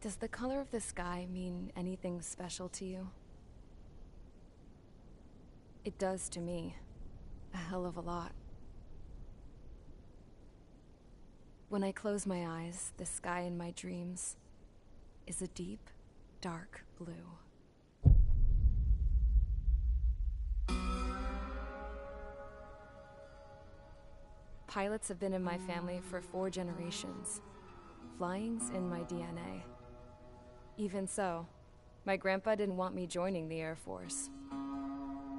Does the color of the sky mean anything special to you? It does to me. A hell of a lot. When I close my eyes, the sky in my dreams is a deep, dark blue. Pilots have been in my family for 4 generations. Flying's in my DNA. Even so, my grandpa didn't want me joining the Air Force.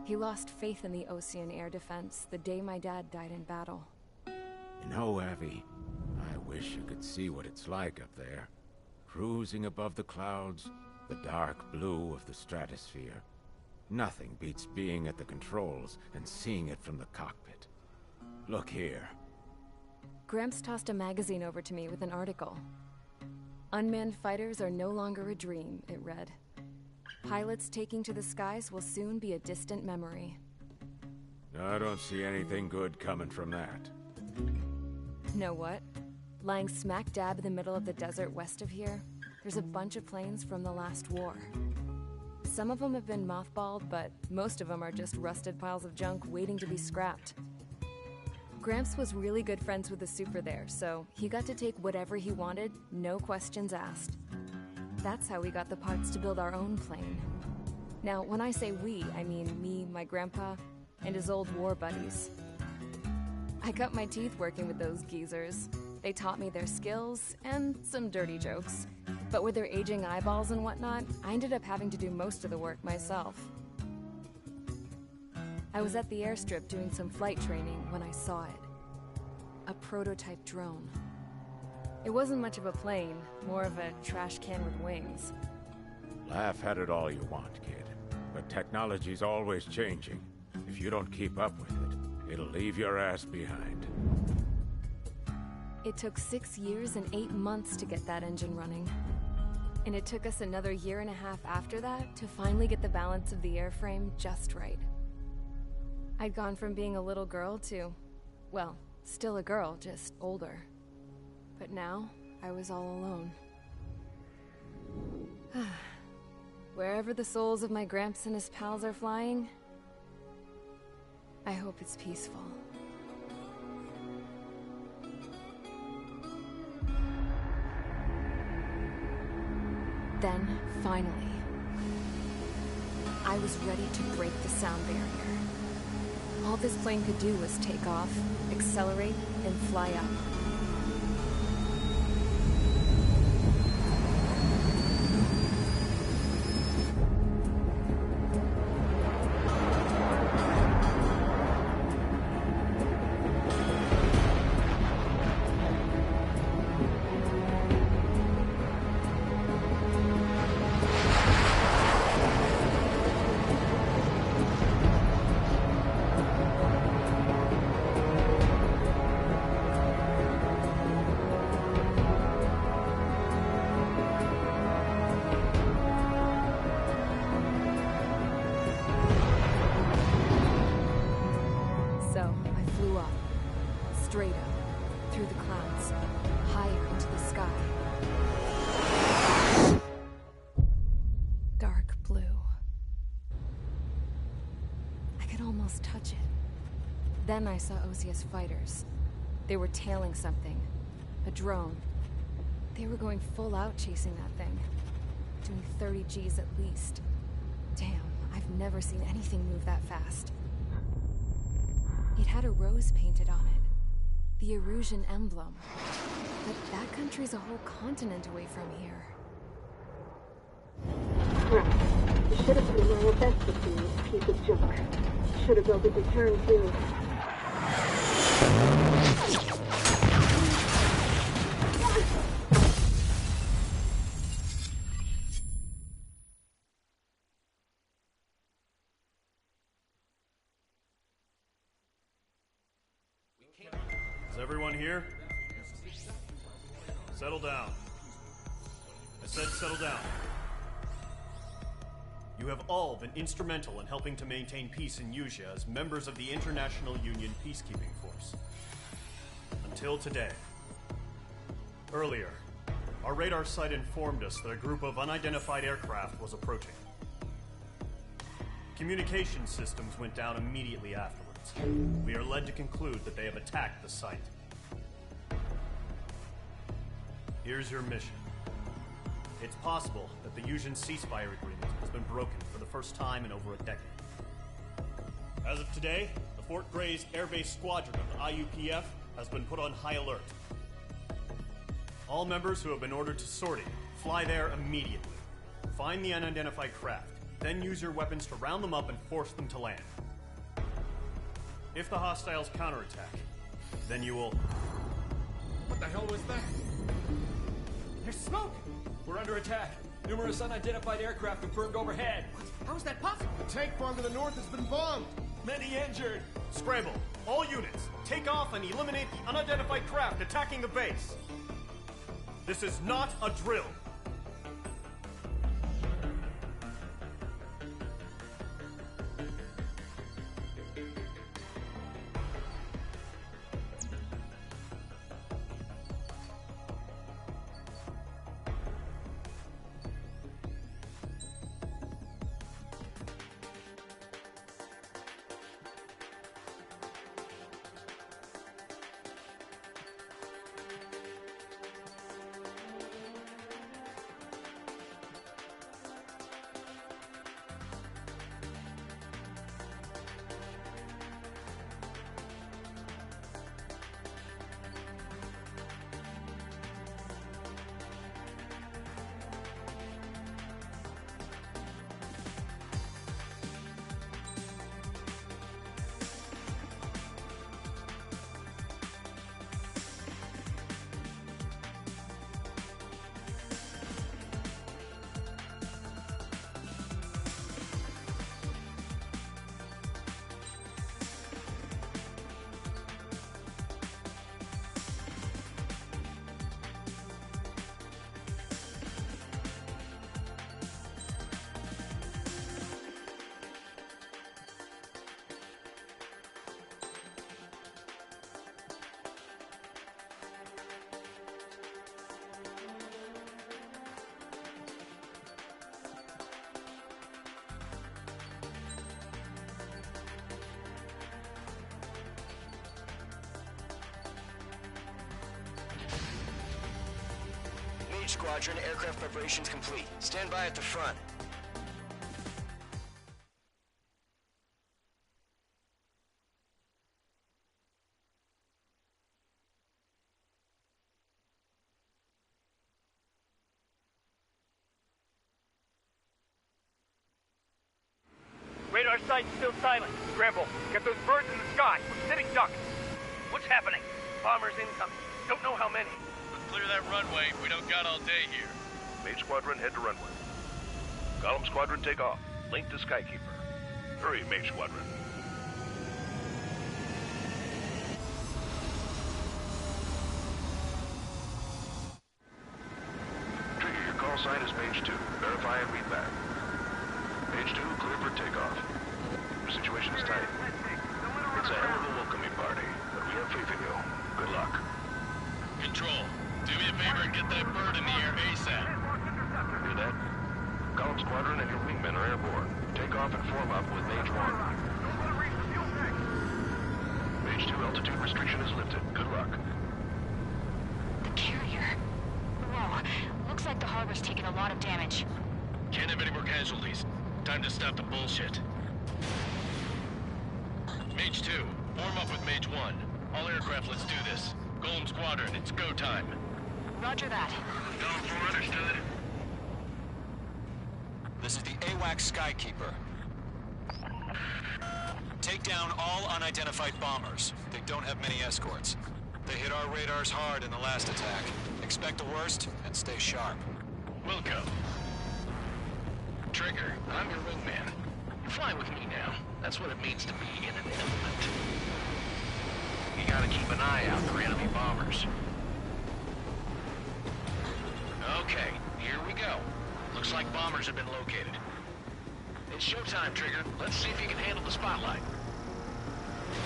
He lost faith in the Ocean Air Defense the day my dad died in battle. You know, Abby, I wish you could see what it's like up there. Cruising above the clouds, the dark blue of the stratosphere. Nothing beats being at the controls and seeing it from the cockpit. Look here. Gramps tossed a magazine over to me with an article. Unmanned fighters are no longer a dream, it read. Pilots taking to the skies will soon be a distant memory. I don't see anything good coming from that. Know what? Lying smack dab in the middle of the desert west of here, there's a bunch of planes from the last war. Some of them have been mothballed, but most of them are just rusted piles of junk waiting to be scrapped. Gramps was really good friends with the super there, so he got to take whatever he wanted, no questions asked. That's how we got the parts to build our own plane. Now, when I say we, I mean me, my grandpa, and his old war buddies. I cut my teeth working with those geezers. They taught me their skills, and some dirty jokes. But with their aging eyeballs and whatnot, I ended up having to do most of the work myself. I was at the airstrip doing some flight training when I saw it. A prototype drone. It wasn't much of a plane, more of a trash can with wings. Laugh at it all you want, kid. But technology's always changing. If you don't keep up with it, it'll leave your ass behind. It took 6 years and 8 months to get that engine running. And it took us another 1.5 years after that to finally get the balance of the airframe just right. I'd gone from being a little girl to, well, still a girl, just older. But now, I was all alone. Wherever the souls of my Gramps and his pals are flying, I hope it's peaceful. Then, finally, I was ready to break the sound barrier. All this plane could do was take off, accelerate, and fly up. Straight up, through the clouds, higher into the sky. Dark blue. I could almost touch it. Then I saw Osia's fighters. They were tailing something. A drone. They were going full out chasing that thing. Doing 30 Gs at least. Damn, I've never seen anything move that fast. It had a rose painted on it. The Erusian emblem. But that country's a whole continent away from here. Right. You should have put away your best with this piece of junk. Should have built a deterrent too. Is everyone here? Settle down. I said settle down. You have all been instrumental in helping to maintain peace in Usea as members of the International Union Peacekeeping Force. Until today. Earlier, Our radar site informed us that a group of unidentified aircraft was approaching. Communication systems went down immediately afterwards. We are led to conclude that they have attacked the site. Here's your mission. It's possible that the Yuuzhan ceasefire agreement has been broken for the first time in over a decade. As of today, the Fort Grays Air Base Squadron of the IUPF has been put on high alert. All members who have been ordered to sortie, fly there immediately. Find the unidentified craft, then use your weapons to round them up and force them to land. If the hostiles counterattack, then you will... What the hell was that? There's smoke! We're under attack. Numerous unidentified aircraft confirmed overhead. What? How is that possible? The tank farm to the north has been bombed. Many injured. Scramble! All units, take off and eliminate the unidentified craft attacking the base. This is not a drill. Squadron, aircraft preparations complete. Stand by at the front. Radar site's still silent. Scramble. Get those birds in the sky. We're sitting ducks. What's happening? Bombers incoming. Don't know how many. Clear that runway. We don't got all day here. Mage Squadron, head to runway. Column Squadron, take off. Link to Skykeeper. Hurry, Mage Squadron. Trigger, your call sign is Mage 2. Verify and read back. Mage 2, clear for takeoff. Your situation is tight. It's a hell of a welcoming party, but we have faith in you. Good luck. Control. Do me a favor and get that bird in the air ASAP. Hear that? Column Squadron and your wingmen are airborne. Take off and form up with Mage 1. Mage 2 altitude restriction is lifted. Good luck. The carrier. Whoa. Looks like the harbor's taken a lot of damage. Can't have any more casualties. Time to stop the bullshit. Mage 2, form up with Mage 1. All aircraft, let's do this. Golem Squadron, it's go time. Roger that. Golem 4, understood. This is the AWACS Skykeeper. Take down all unidentified bombers. They don't have many escorts. They hit our radars hard in the last attack. Expect the worst and stay sharp. Wilco. Trigger, I'm your wingman. Fly with me now. That's what it means to be in an element. You gotta keep an eye out for enemy bombers. Okay, here we go. Looks like bombers have been located. It's showtime, Trigger. Let's see if you can handle the spotlight.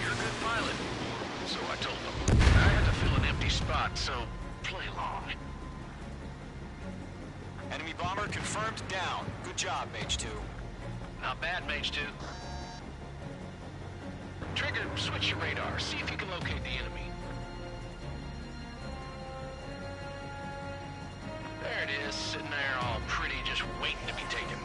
You're a good pilot. So I told them. I had to fill an empty spot, so play along. Enemy bomber confirmed down. Good job, Mage 2. Not bad, Mage 2. Trigger, switch your radar. See if you can locate the enemy. There it is, sitting there all pretty, just waiting to be taken.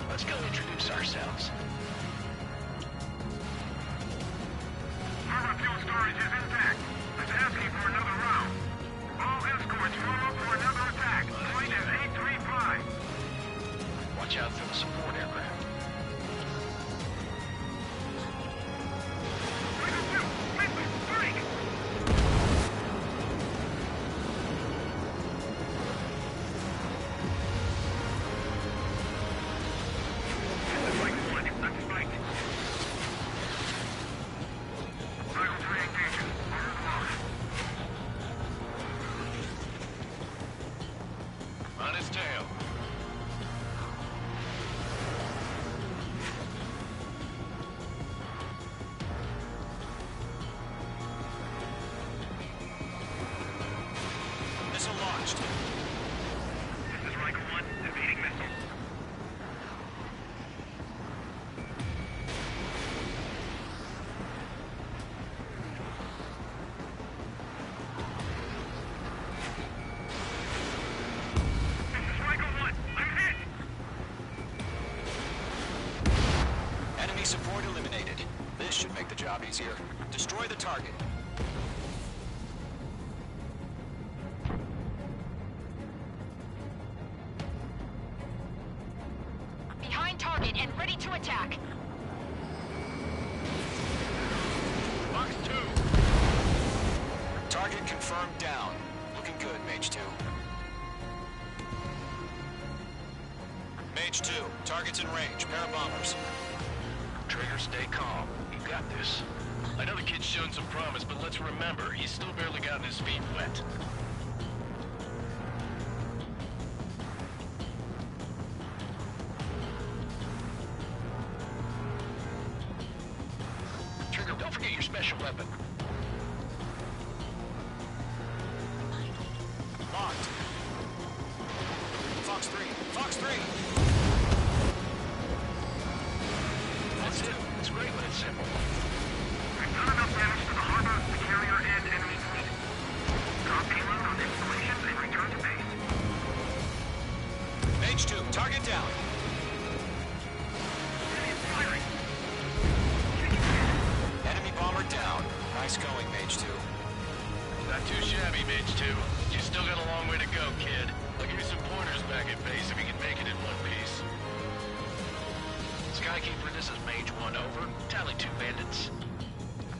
Let's go introduce ourselves. Harbor fuel storage is intact. Let's asking for another round. All escorts form up for another attack. Point is 835. Watch out for the support aircraft. On his tail. Missile launched. This is Riker 1, evading missile. Enemy support eliminated. This should make the job easier. Destroy the target. Behind target and ready to attack. Box 2. Target confirmed down. Looking good, Mage 2. Mage 2, target's in range. Pair of bombers. Trigger, stay calm. You got this. I know the kid's shown some promise, but let's remember, he's still barely gotten his feet wet. Trigger, don't forget your special weapon. Locked. Fox 3. Fox 3! That's it. It's great when it's simple. We've done enough damage to the harbor, the carrier, and enemy fleet. Drop payload on installations and return to base. Mage 2, target down. Enemy bomber down. Nice going, Mage 2. Not too shabby, Mage 2. You still got a long way to go, kid. I'll give you some pointers back at base if you can make it in one piece. Skykeeper, this is Mage 1, over. Tally 2 bandits.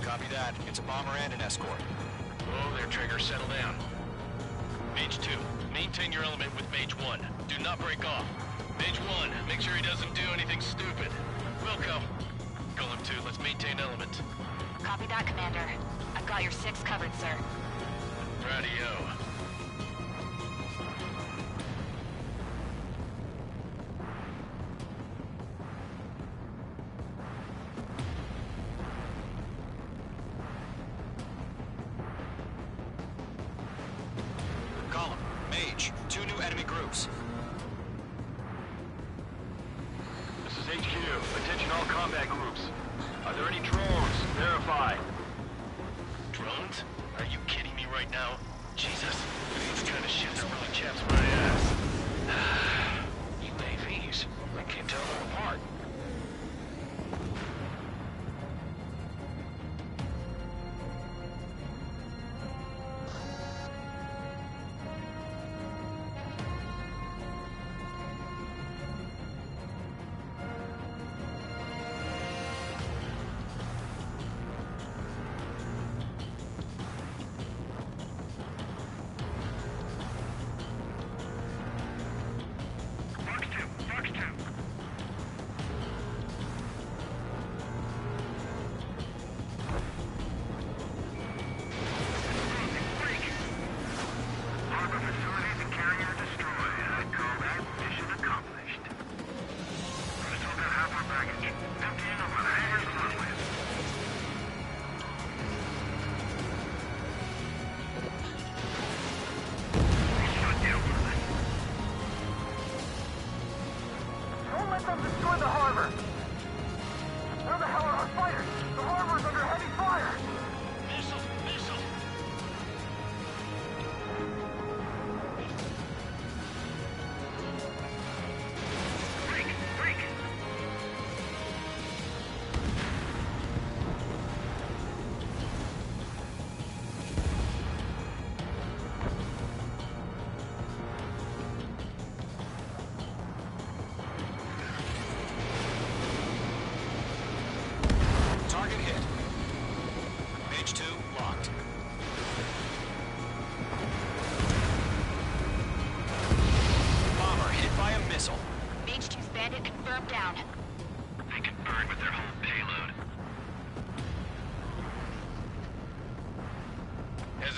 Copy that. It's a bomber and an escort. Whoa there, Trigger, settle down. Mage 2, maintain your element with Mage 1. Do not break off. Mage 1, make sure he doesn't do anything stupid. Wilco. Golem 2, let's maintain element. Copy that, Commander. I've got your 6 covered, sir. Radio. Column, Mage, 2 new enemy groups. This is HQ. Attention all combat groups. Are there any drones? Verify. Drones? Are you kidding me right now? Jesus, this kind of shit that really chaps my ass. UAVs. I can't tell them apart.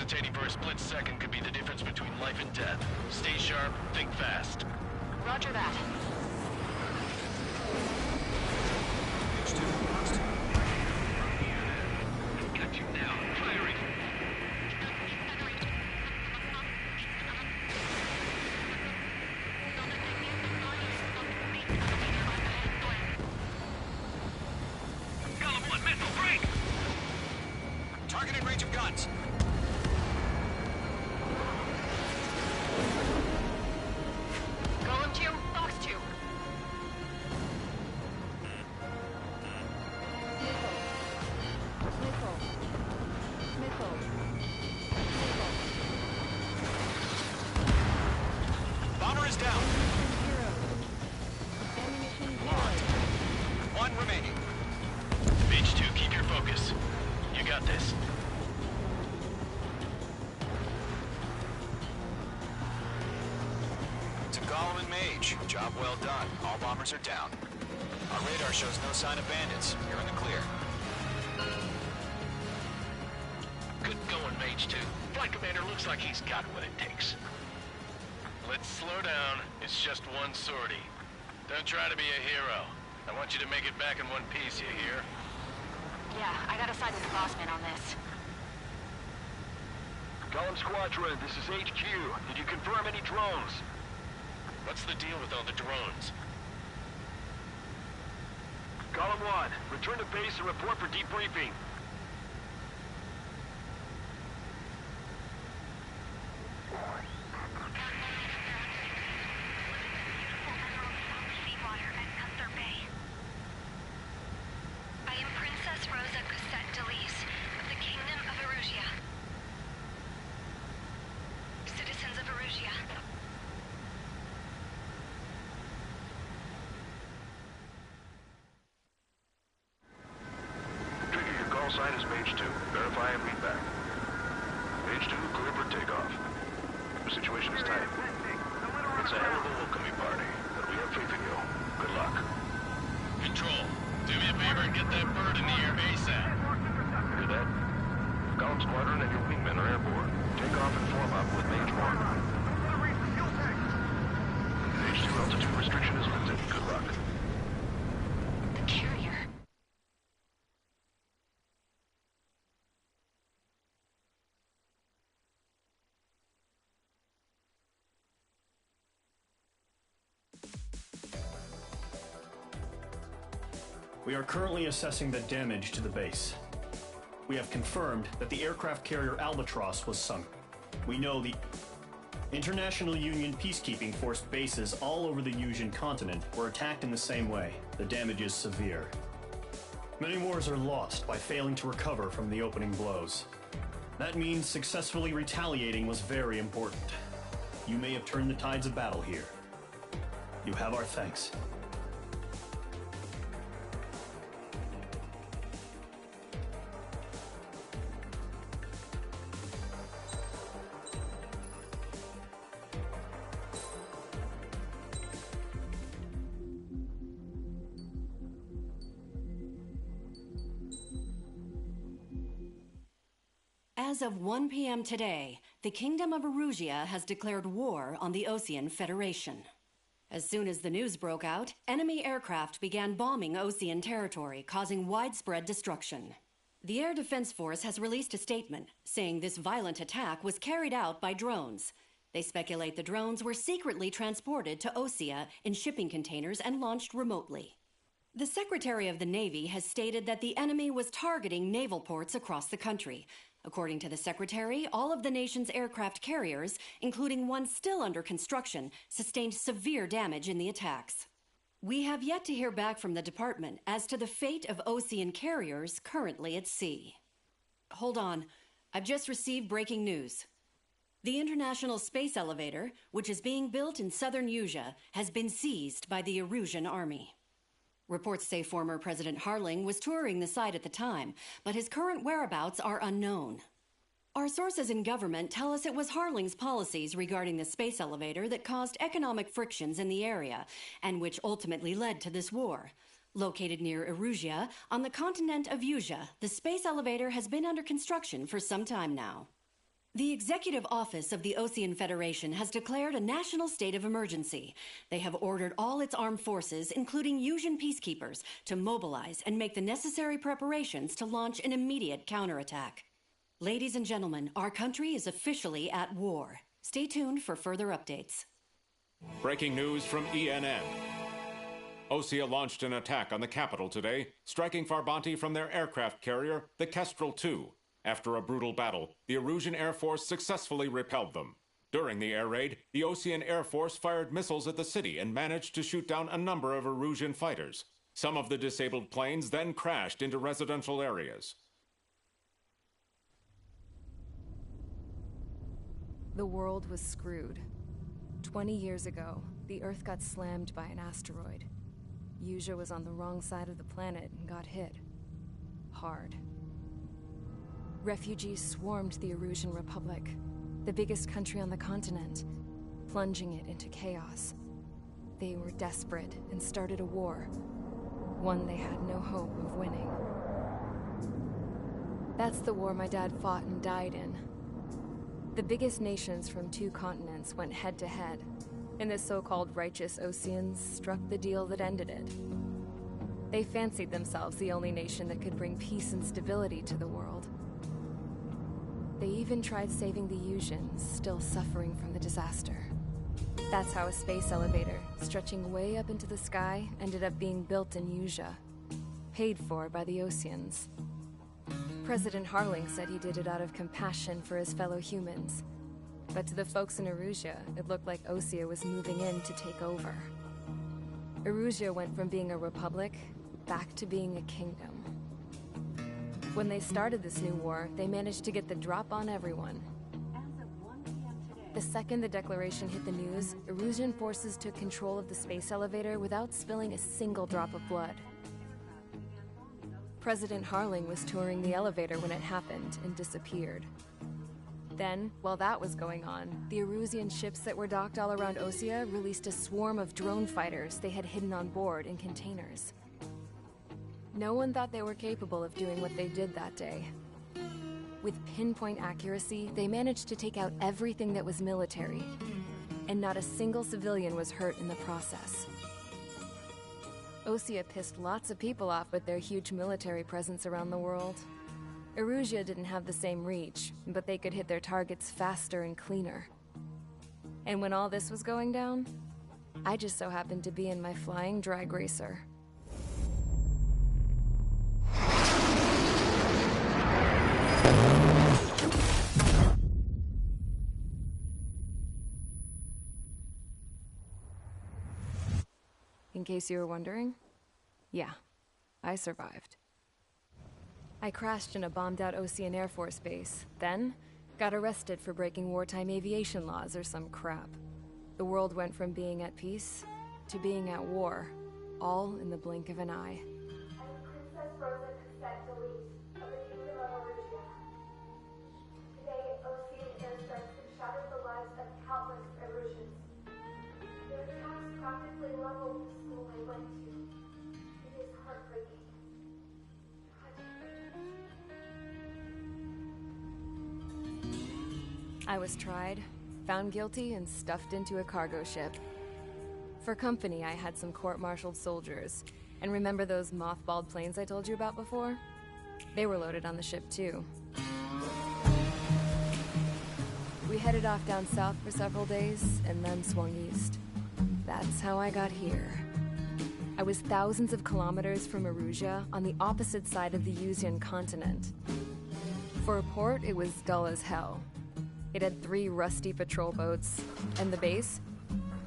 Levitating for a split second could be the difference between life and death. Stay sharp, think fast. Roger that. Got you now. Firing. Column 1, missile, break! Targeting range of guns. Golem 2, Fox 2. Bomber is down. Locked. One remaining. Mage 2, keep your focus. You got this. To Golem and Mage. Job well done. All bombers are down. Our radar shows no sign of bandits. You're in the clear. Good going, Mage 2. Flight Commander looks like he's got what it takes. Let's slow down. It's just one sortie. Don't try to be a hero. I want you to make it back in one piece, you hear? Yeah, I gotta side with the boss man on this. Column Squadron, this is HQ. Did you confirm any drones? What's the deal with all the drones? Column 1, return to base and report for debriefing. I am Princess Rosa Cosette Delise of the Kingdom of Erusia. Citizens of Erusia. Trigger, your call sign is Mage 2. Verify and read back. Mage 2, clear for takeoff. The situation is tight. It's a hell of a welcoming party, but we have faith in you. Good luck. Control, do me a favor and get that bird in the air ASAP. Cadet, Column Squadron and your wingmen are airborne. Take off and form up with Mage 1. Mage 2 altitude restriction is lifted. Good luck. The carrier. We are currently assessing the damage to the base. We have confirmed that the aircraft carrier Albatross was sunk. We know the International Union peacekeeping force bases all over the Yusian continent were attacked in the same way. The damage is severe. Many wars are lost by failing to recover from the opening blows. That means successfully retaliating was very important. You may have turned the tides of battle here. You have our thanks. As of 1 p.m. today, the Kingdom of Erusia has declared war on the Osean Federation. As soon as the news broke out, enemy aircraft began bombing Osean territory, causing widespread destruction. The Air Defense Force has released a statement saying this violent attack was carried out by drones. They speculate the drones were secretly transported to Osea in shipping containers and launched remotely. The Secretary of the Navy has stated that the enemy was targeting naval ports across the country. According to the Secretary, all of the nation's aircraft carriers, including one still under construction, sustained severe damage in the attacks. We have yet to hear back from the department as to the fate of Osean carriers currently at sea. Hold on. I've just received breaking news. The International Space Elevator, which is being built in southern Yusia, has been seized by the Erusian Army. Reports say former President Harling was touring the site at the time, but his current whereabouts are unknown. Our sources in government tell us it was Harling's policies regarding the space elevator that caused economic frictions in the area, and which ultimately led to this war. Located near Erusia, on the continent of Yusia, the space elevator has been under construction for some time now. The Executive Office of the Ocean Federation has declared a national state of emergency. They have ordered all its armed forces, including Yuuzhan peacekeepers, to mobilize and make the necessary preparations to launch an immediate counterattack. Ladies and gentlemen, our country is officially at war. Stay tuned for further updates. Breaking news from ENN. Osea launched an attack on the capital today, striking Farbanti from their aircraft carrier, the Kestrel II. After a brutal battle, the Erusian Air Force successfully repelled them. During the air raid, the Ocean Air Force fired missiles at the city and managed to shoot down a number of Erusian fighters. Some of the disabled planes then crashed into residential areas. The world was screwed. 20 years ago, the Earth got slammed by an asteroid. Yuuzhan was on the wrong side of the planet and got hit. Hard. Refugees swarmed the Erusian Republic, the biggest country on the continent, plunging it into chaos. They were desperate and started a war, one they had no hope of winning. That's the war my dad fought and died in. The biggest nations from 2 continents went head-to-head, and the so-called righteous Oceans struck the deal that ended it. They fancied themselves the only nation that could bring peace and stability to the world. They even tried saving the Yuuzhans, still suffering from the disaster. That's how a space elevator, stretching way up into the sky, ended up being built in Yuuzhan, paid for by the Oceans. President Harling said he did it out of compassion for his fellow humans. But to the folks in Erusia, it looked like Osea was moving in to take over. Erusia went from being a republic back to being a kingdom. When they started this new war, they managed to get the drop on everyone. The second the declaration hit the news, Erusian forces took control of the space elevator without spilling a single drop of blood. President Harling was touring the elevator when it happened and disappeared. Then, while that was going on, the Erusian ships that were docked all around Osea released a swarm of drone fighters they had hidden on board in containers. No one thought they were capable of doing what they did that day. With pinpoint accuracy, they managed to take out everything that was military, and not a single civilian was hurt in the process. Osea pissed lots of people off with their huge military presence around the world. Erusia didn't have the same reach, but they could hit their targets faster and cleaner. And when all this was going down, I just so happened to be in my flying drag racer. In case you were wondering, yeah, I survived. I crashed in a bombed-out Ocean Air Force base, then got arrested for breaking wartime aviation laws or some crap. The world went from being at peace to being at war, all in the blink of an eye. Princess Rosa Cassette Delete of the Kingdom of Erusia. Today, Ocean airstrikes have shattered the lives of countless Erusians. Their attacks practically leveled the school I went to. It is heartbreaking. I was tried, found guilty, and stuffed into a cargo ship. For company, I had some court-martialed soldiers. And remember those mothballed planes I told you about before? They were loaded on the ship, too. We headed off down south for several days, and then swung east. That's how I got here. I was thousands of kilometers from Erusia, on the opposite side of the Yuuzhan continent. For a port, it was dull as hell. It had 3 rusty patrol boats, and the base?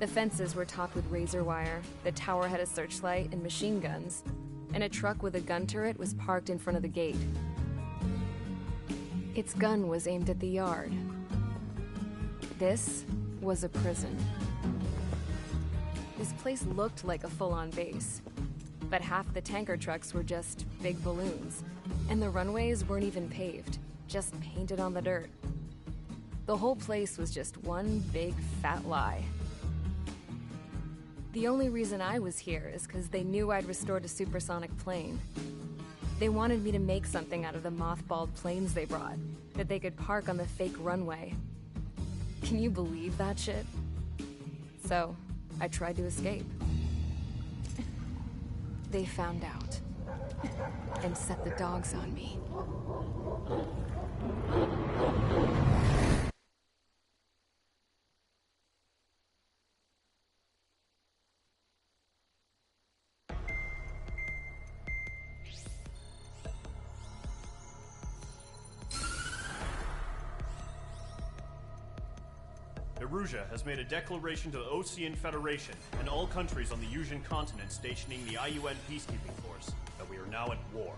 The fences were topped with razor wire, the tower had a searchlight and machine guns, and a truck with a gun turret was parked in front of the gate. Its gun was aimed at the yard. This was a prison. This place looked like a full-on base, but half the tanker trucks were just big balloons, and the runways weren't even paved, just painted on the dirt. The whole place was just one big fat lie. The only reason I was here is because they knew I'd restored a supersonic plane. They wanted me to make something out of the mothballed planes they brought, that they could park on the fake runway. Can you believe that shit? So, I tried to escape. They found out, and set the dogs on me. Erusia has made a declaration to the Ocean Federation and all countries on the Yusian continent stationing the IUN peacekeeping force that we are now at war.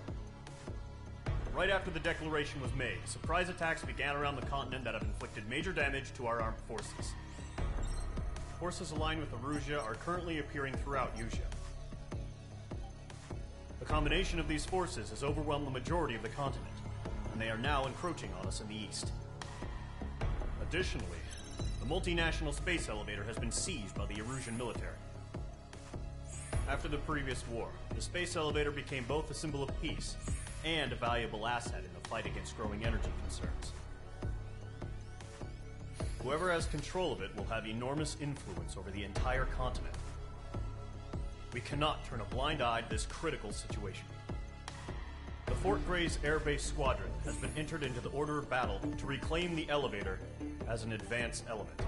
Right after the declaration was made, surprise attacks began around the continent that have inflicted major damage to our armed forces. Forces aligned with Erusia are currently appearing throughout Yusia. The combination of these forces has overwhelmed the majority of the continent, and they are now encroaching on us in the east. Additionally, the multinational space elevator has been seized by the Erusian military. After the previous war, the space elevator became both a symbol of peace and a valuable asset in the fight against growing energy concerns. Whoever has control of it will have enormous influence over the entire continent. We cannot turn a blind eye to this critical situation. The Fort Gray's Air Base Squadron has been entered into the order of battle to reclaim the elevator as an advance element.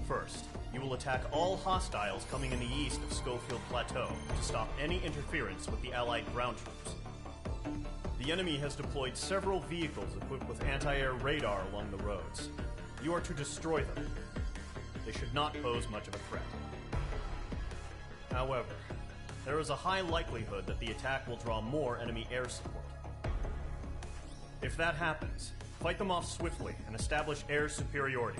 First, you will attack all hostiles coming in the east of Schofield Plateau to stop any interference with the Allied ground troops. The enemy has deployed several vehicles equipped with anti-air radar along the roads. You are to destroy them. They should not pose much of a threat. However, there is a high likelihood that the attack will draw more enemy air support. If that happens, fight them off swiftly and establish air superiority.